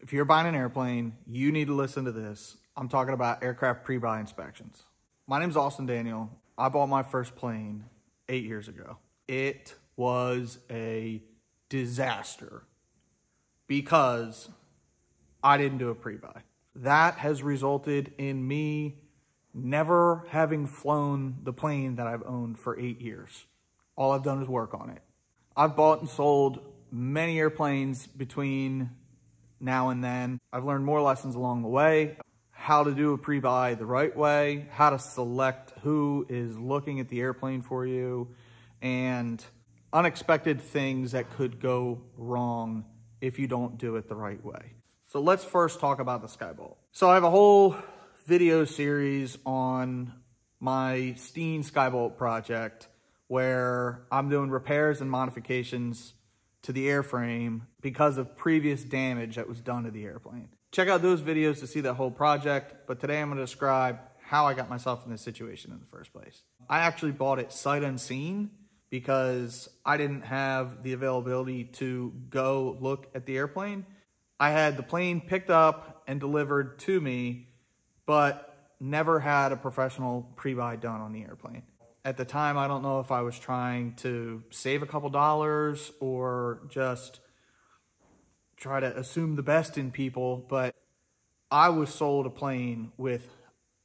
If you're buying an airplane, you need to listen to this. I'm talking about aircraft pre-buy inspections. My name's Austin Daniel. I bought my first plane 8 years ago. It was a disaster because I didn't do a pre-buy. That has resulted in me never having flown the plane that I've owned for 8 years. All I've done is work on it. I've bought and sold many airplanes between now and then. I've learned more lessons along the way, how to do a pre-buy the right way, how to select who is looking at the airplane for you, and unexpected things that could go wrong if you don't do it the right way. So let's first talk about the Skybolt. So I have a whole video series on my Steen Skybolt project where I'm doing repairs and modifications to the airframe because of previous damage that was done to the airplane. Check out those videos to see that whole project, but today I'm going to describe how I got myself in this situation in the first place. I actually bought it sight unseen because I didn't have the availability to go look at the airplane. I had the plane picked up and delivered to me, but never had a professional pre-buy done on the airplane. At the time, I don't know if I was trying to save a couple dollars or just try to assume the best in people, but I was sold a plane with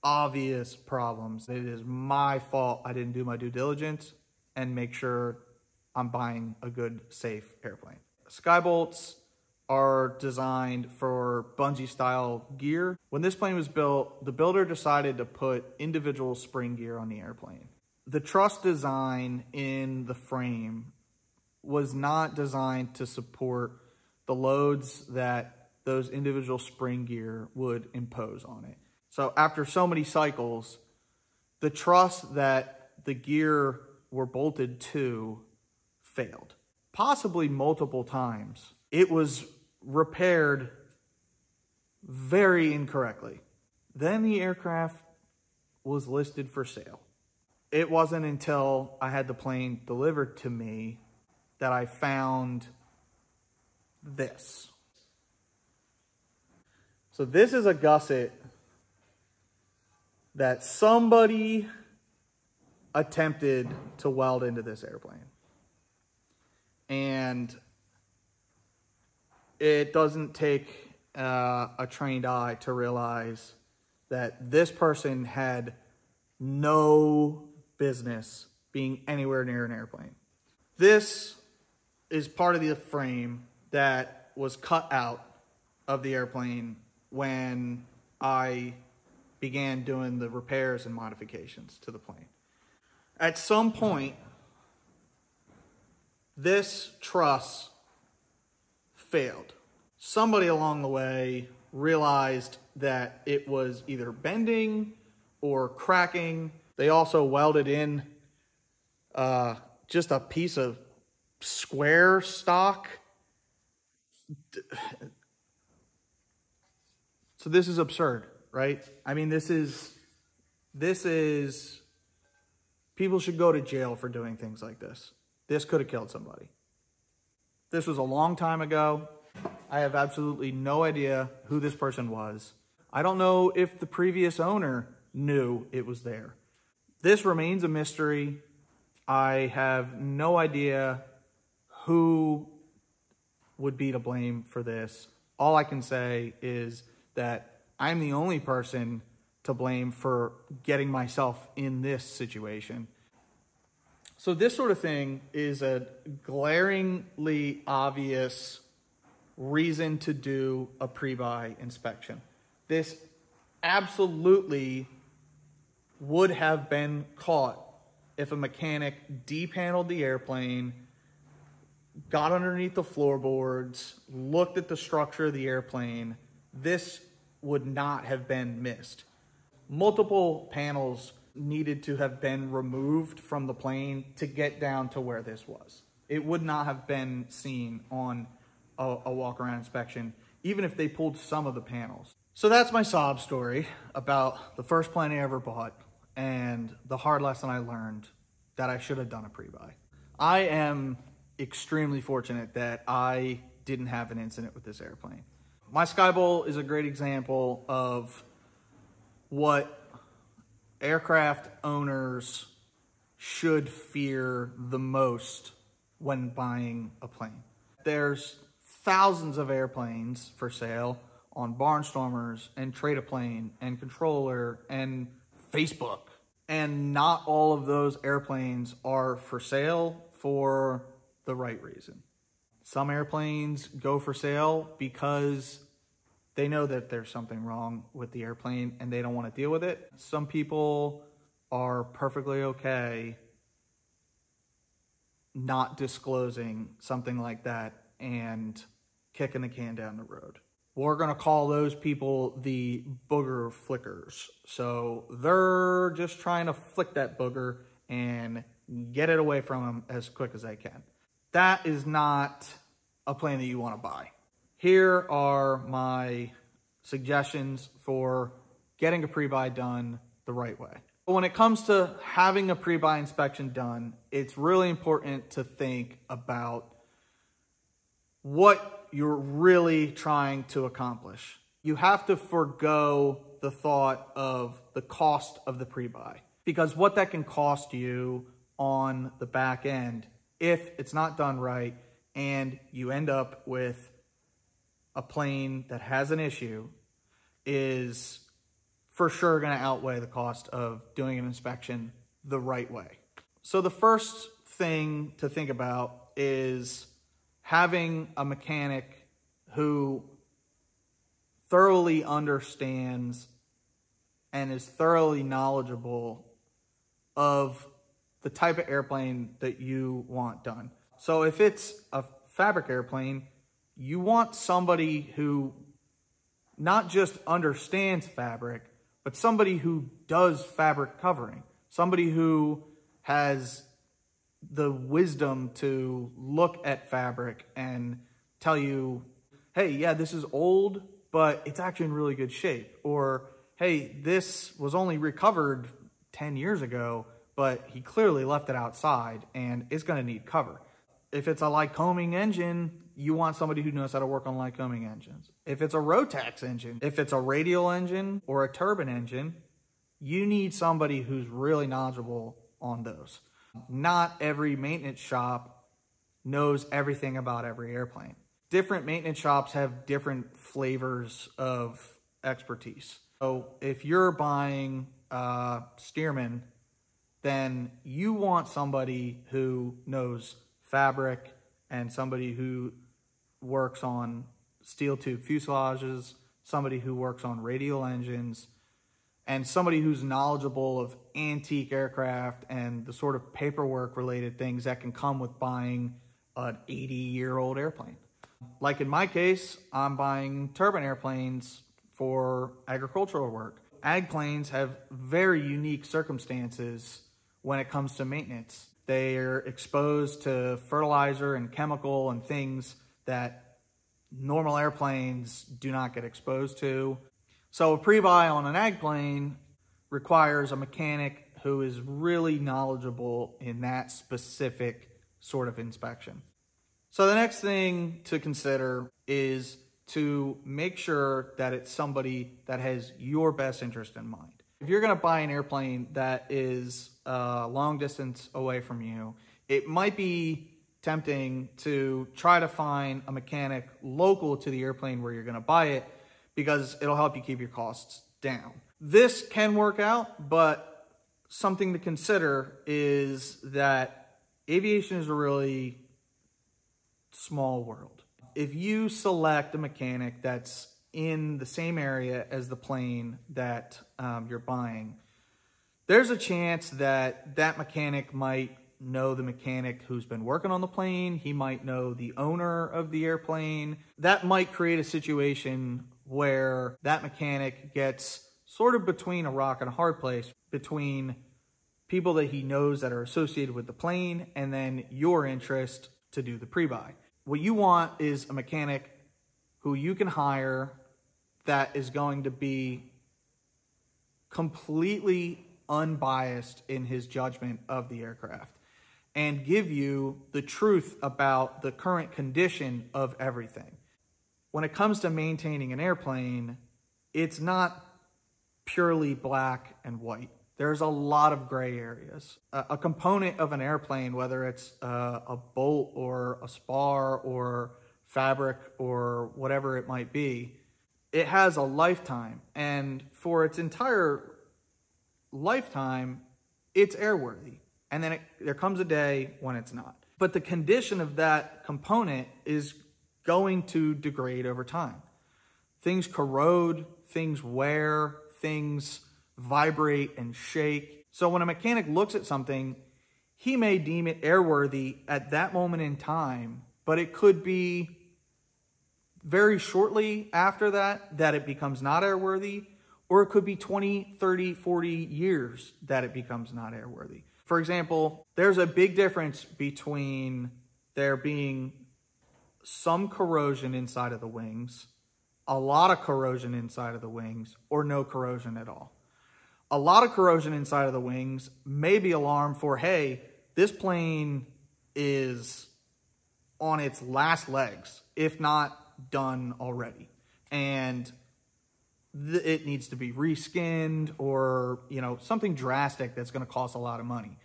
obvious problems. It is my fault I didn't do my due diligence and make sure I'm buying a good, safe airplane. Skybolts are designed for bungee style gear. When this plane was built, the builder decided to put individual spring gear on the airplane. The truss design in the frame was not designed to support the loads that those individual spring gear would impose on it. So after so many cycles, the truss that the gear were bolted to failed, possibly multiple times. It was repaired very incorrectly. Then the aircraft was listed for sale. It wasn't until I had the plane delivered to me that I found this. So this is a gusset that somebody attempted to weld into this airplane. And it doesn't take a trained eye to realize that this person had no business being anywhere near an airplane. This is part of the frame that was cut out of the airplane when I began doing the repairs and modifications to the plane. At some point, this truss failed. Somebody along the way realized that it was either bending or cracking. They also welded in just a piece of square stock. So this is absurd, right? I mean, this is, people should go to jail for doing things like this. This could have killed somebody. This was a long time ago. I have absolutely no idea who this person was. I don't know if the previous owner knew it was there. This remains a mystery. I have no idea who would be to blame for this. All I can say is that I'm the only person to blame for getting myself in this situation. So this sort of thing is a glaringly obvious reason to do a pre-buy inspection. This absolutely would have been caught if a mechanic de-paneled the airplane, got underneath the floorboards, looked at the structure of the airplane. This would not have been missed. Multiple panels needed to have been removed from the plane to get down to where this was. It would not have been seen on a walk-around inspection, even if they pulled some of the panels. So that's my sob story about the first plane I ever bought and the hard lesson I learned that I should have done a pre-buy. I am extremely fortunate that I didn't have an incident with this airplane. My Sky Bowl is a great example of what aircraft owners should fear the most when buying a plane. There's thousands of airplanes for sale on Barnstormers and Trade-A-Plane and Controller and Facebook. And not all of those airplanes are for sale for the right reason. Some airplanes go for sale because they know that there's something wrong with the airplane and they don't want to deal with it. Some people are perfectly okay not disclosing something like that and kicking the can down the road. We're going to call those people the booger flickers. So they're just trying to flick that booger and get it away from them as quick as they can. That is not a plane that you want to buy. Here are my suggestions for getting a pre-buy done the right way. When it comes to having a pre-buy inspection done, it's really important to think about what you're really trying to accomplish. You have to forego the thought of the cost of the pre-buy, because what that can cost you on the back end if it's not done right and you end up with a plane that has an issue is for sure going to outweigh the cost of doing an inspection the right way. So the first thing to think about is having a mechanic who thoroughly understands and is thoroughly knowledgeable of the type of airplane that you want done. So if it's a fabric airplane, you want somebody who not just understands fabric, but somebody who does fabric covering, somebody who has the wisdom to look at fabric and tell you, hey, yeah, this is old, but it's actually in really good shape. Or, hey, this was only recovered 10 years ago, but he clearly left it outside and it's going to need cover. If it's a Lycoming engine, you want somebody who knows how to work on Lycoming engines. If it's a Rotax engine, if it's a radial engine or a turbine engine, you need somebody who's really knowledgeable on those. Not every maintenance shop knows everything about every airplane. Different maintenance shops have different flavors of expertise. So if you're buying Stearman, then you want somebody who knows fabric and somebody who works on steel tube fuselages, somebody who works on radial engines, and somebody who's knowledgeable of antique aircraft and the sort of paperwork related things that can come with buying an 80-year-old airplane. Like in my case, I'm buying turbine airplanes for agricultural work. Ag planes have very unique circumstances when it comes to maintenance. They're exposed to fertilizer and chemical and things that normal airplanes do not get exposed to. So a pre-buy on an ag plane requires a mechanic who is really knowledgeable in that specific sort of inspection. So the next thing to consider is to make sure that it's somebody that has your best interest in mind. If you're going to buy an airplane that is long distance away from you, it might be tempting to try to find a mechanic local to the airplane where you're going to buy it, because it'll help you keep your costs down. This can work out, but something to consider is that aviation is a really small world. If you select a mechanic that's in the same area as the plane that you're buying, there's a chance that that mechanic might know the mechanic who's been working on the plane. He might know the owner of the airplane. That might create a situation where that mechanic gets sort of between a rock and a hard place, between people that he knows that are associated with the plane and then your interest to do the pre-buy. What you want is a mechanic who you can hire that is going to be completely unbiased in his judgment of the aircraft and give you the truth about the current condition of everything. when it comes to maintaining an airplane, it's not purely black and white. There's a lot of gray areas. A component of an airplane, whether it's a bolt or a spar or fabric or whatever it might be, it has a lifetime. And for its entire lifetime, it's airworthy. And then there comes a day when it's not. But the condition of that component is going to degrade over time. Things corrode, things wear, things vibrate and shake. So when a mechanic looks at something, he may deem it airworthy at that moment in time, but it could be very shortly after that it becomes not airworthy, or it could be 20, 30, 40 years that it becomes not airworthy. For example, there's a big difference between there being some corrosion inside of the wings, a lot of corrosion inside of the wings, or no corrosion at all. A lot of corrosion inside of the wings may be alarm for, hey, this plane is on its last legs, if not done already. And it needs to be reskinned or, something drastic that's going to cost a lot of money.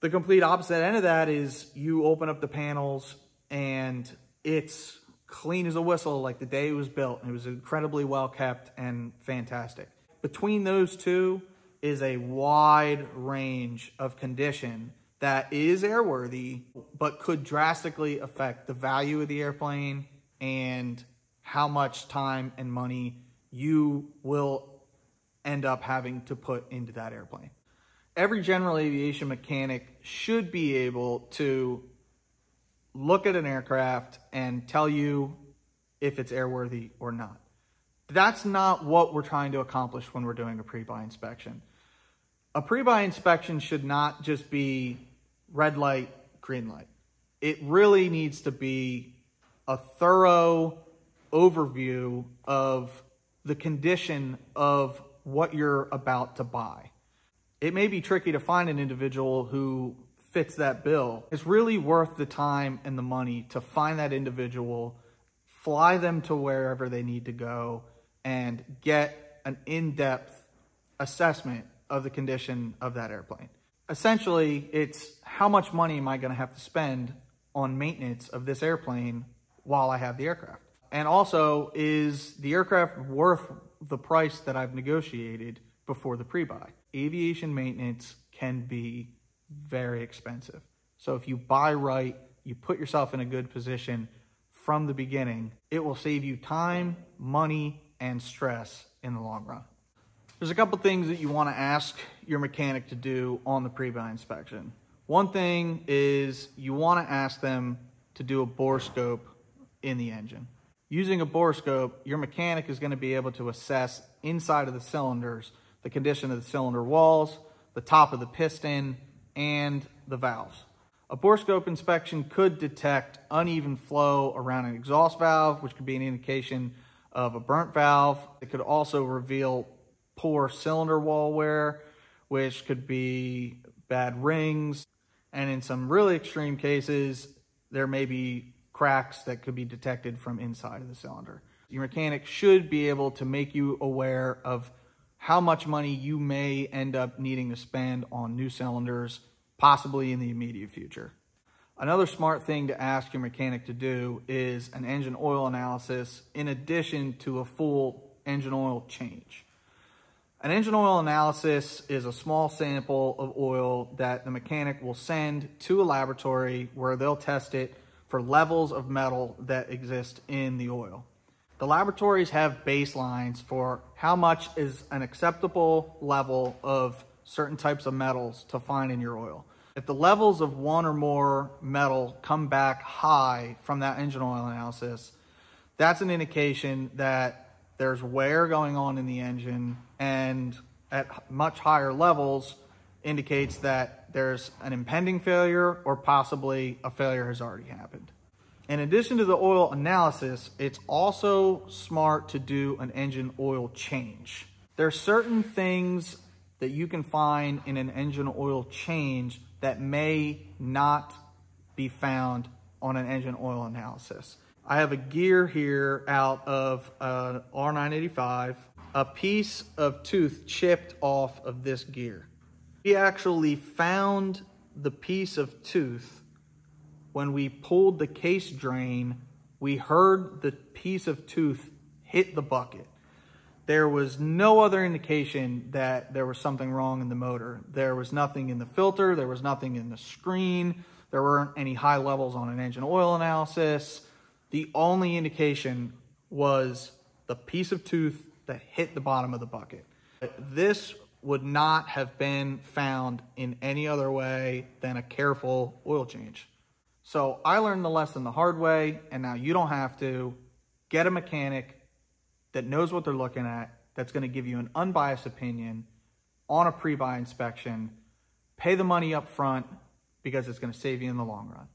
The complete opposite end of that is you open up the panels and it's clean as a whistle, like the day it was built, and it was incredibly well kept and fantastic. Between those two is a wide range of condition that is airworthy, but could drastically affect the value of the airplane and how much time and money you will end up having to put into that airplane. Every general aviation mechanic should be able to look at an aircraft and tell you if it's airworthy or not. That's not what we're trying to accomplish when we're doing a pre-buy inspection. A pre-buy inspection should not just be red light, green light. It really needs to be a thorough overview of the condition of what you're about to buy. It may be tricky to find an individual who fits that bill. It's really worth the time and the money to find that individual, fly them to wherever they need to go, and get an in-depth assessment of the condition of that airplane. Essentially, it's how much money am I going to have to spend on maintenance of this airplane while I have the aircraft? And also, is the aircraft worth the price that I've negotiated before the pre-buy? Aviation maintenance can be very expensive. So if you buy right, you put yourself in a good position from the beginning, it will save you time, money, and stress in the long run. There's a couple things that you want to ask your mechanic to do on the pre-buy inspection. One thing is you want to ask them to do a borescope in the engine. Using a borescope, your mechanic is going to be able to assess inside of the cylinders the condition of the cylinder walls, the top of the piston, and the valves. A borescope inspection could detect uneven flow around an exhaust valve, which could be an indication of a burnt valve. It could also reveal poor cylinder wall wear, which could be bad rings. And in some really extreme cases, there may be cracks that could be detected from inside of the cylinder. Your mechanic should be able to make you aware of how much money you may end up needing to spend on new cylinders, possibly in the immediate future. Another smart thing to ask your mechanic to do is an engine oil analysis in addition to a full engine oil change. An engine oil analysis is a small sample of oil that the mechanic will send to a laboratory where they'll test it for levels of metal that exist in the oil. The laboratories have baselines for how much is an acceptable level of certain types of metals to find in your oil. If the levels of one or more metal come back high from that engine oil analysis, that's an indication that there's wear going on in the engine, and at much higher levels indicates that there's an impending failure or possibly a failure has already happened. In addition to the oil analysis, it's also smart to do an engine oil change. There are certain things that you can find in an engine oil change that may not be found on an engine oil analysis. I have a gear here out of an R985. A piece of tooth chipped off of this gear. We actually found the piece of tooth when we pulled the case drain. We heard the piece of tooth hit the bucket. There was no other indication that there was something wrong in the motor. There was nothing in the filter. There was nothing in the screen. There weren't any high levels on an engine oil analysis. The only indication was the piece of tooth that hit the bottom of the bucket. This would not have been found in any other way than a careful oil change. So I learned the lesson the hard way, and now you don't have to. Get a mechanic that knows what they're looking at, that's going to give you an unbiased opinion on a pre-buy inspection. Pay the money up front because it's going to save you in the long run.